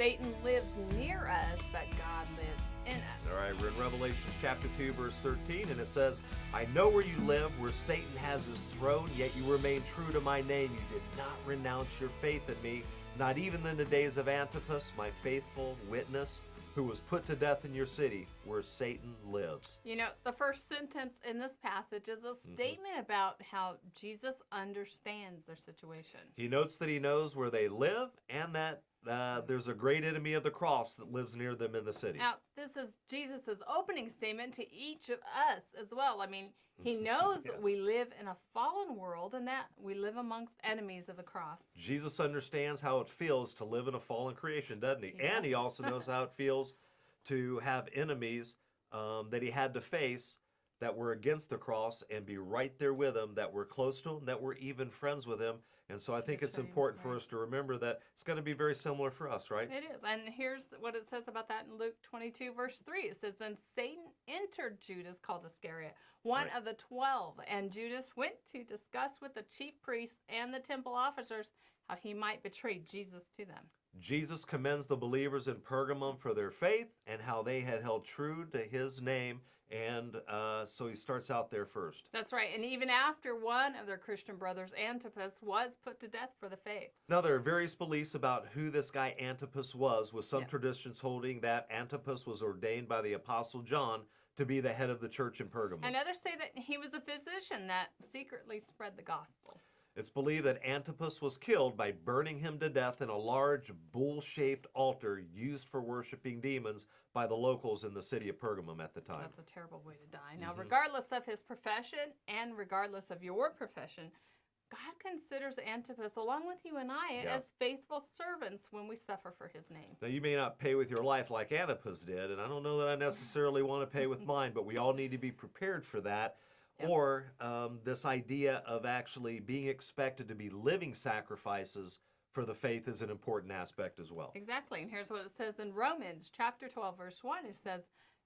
Satan lives near us, but God lives in us. All right, we're in Revelation chapter 2, verse 13, and it says, I know where you live, where Satan has his throne, yet you remain true to my name. You did not renounce your faith in me, not even in the days of Antipas, my faithful witness, who was put to death in your city, where Satan lives. You know, the first sentence in this passage is a statement about how Jesus understands their situation. He notes that he knows where they live and that there's a great enemy of the cross that lives near them in the city. Now, this is Jesus' opening statement to each of us as well. I mean, he knows that we live in a fallen world and that we live amongst enemies of the cross. Jesus understands how it feels to live in a fallen creation, doesn't he? Yes. And he also knows how it feels to have enemies that he had to face that were against the cross and be right there with him, that were close to him, that were even friends with him. And so I think it's important for us to remember that it's going to be very similar for us, right? It is. And here's what it says about that in Luke 22, verse 3. It says, Then Satan entered Judas, called Iscariot, one of the 12. And Judas went to discuss with the chief priests and the temple officers how he might betray Jesus to them. Jesus commends the believers in Pergamum for their faith and how they had held true to his name. And so he starts out there first. That's right. And even after one of their Christian brothers, Antipas, was put to death for the faith. Now, there are various beliefs about who this guy Antipas was, with some traditions holding that Antipas was ordained by the Apostle John to be the head of the church in Pergamum. And others say that he was a physician that secretly spread the gospel. It's believed that Antipas was killed by burning him to death in a large bull-shaped altar used for worshiping demons by the locals in the city of Pergamum at the time. That's a terrible way to die. Now, regardless of his profession and regardless of your profession, God considers Antipas, along with you and I, as faithful servants when we suffer for his name. Now, you may not pay with your life like Antipas did, and I don't know that I necessarily want to pay with mine, but we all need to be prepared for that. Or this idea of actually being expected to be living sacrifices for the faith is an important aspect as well. Exactly. And here's what it says in Romans chapter 12, verse 1. It says,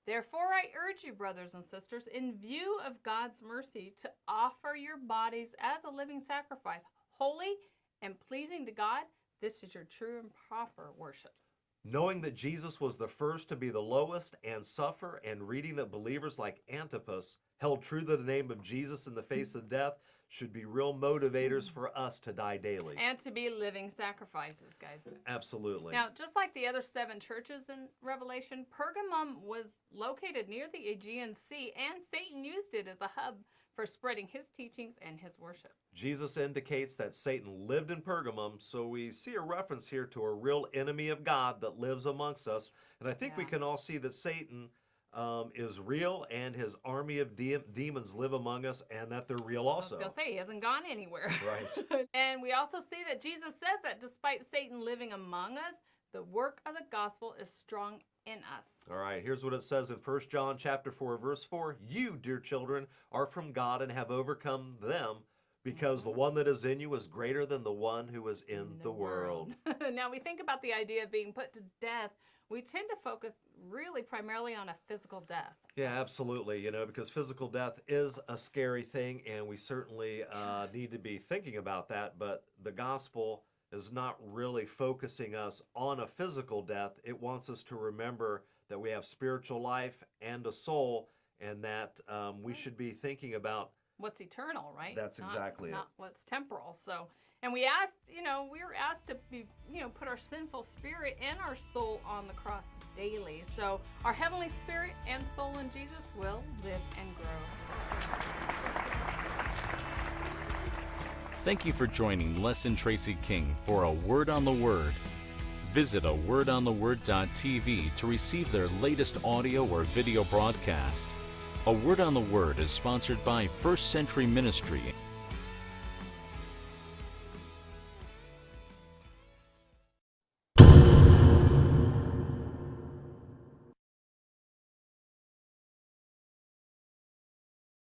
Therefore I urge you, brothers and sisters, in view of God's mercy, to offer your bodies as a living sacrifice, holy and pleasing to God. This is your true and proper worship. Knowing that Jesus was the first to be the lowest and suffer, and reading that believers like Antipas held true to the name of Jesus in the face of death should be real motivators for us to die daily. And to be living sacrifices, guys. Absolutely. Now, just like the other 7 churches in Revelation, Pergamum was located near the Aegean Sea, and Satan used it as a hub for spreading his teachings and his worship. Jesus indicates that Satan lived in Pergamum, so we see a reference here to a real enemy of God that lives amongst us. And I think we can all see that Satan is real, and his army of demons live among us, and that they're real also. I was going to say, he hasn't gone anywhere. Right. And we also see that Jesus says that despite Satan living among us, the work of the gospel is strong in us. All right, here's what it says in 1 John chapter 4, verse 4. You, dear children, are from God and have overcome them, because the one that is in you is greater than the one who is in the world. Now, we think about the idea of being put to death. We tend to focus really primarily on a physical death. Yeah, absolutely, because physical death is a scary thing, and we certainly need to be thinking about that, but the gospel is not really focusing us on a physical death. It wants us to remember that we have spiritual life and a soul, and that we should be thinking about what's eternal, right? That's exactly not what's temporal. So, and we asked, we were asked to be, put our sinful spirit and our soul on the cross daily. So our heavenly spirit and soul in Jesus will live and grow. Thank you for joining Les and Tracy King for A Word on the Word. Visit awordontheword.tv to receive their latest audio or video broadcast. A Word on the Word is sponsored by First Century Ministry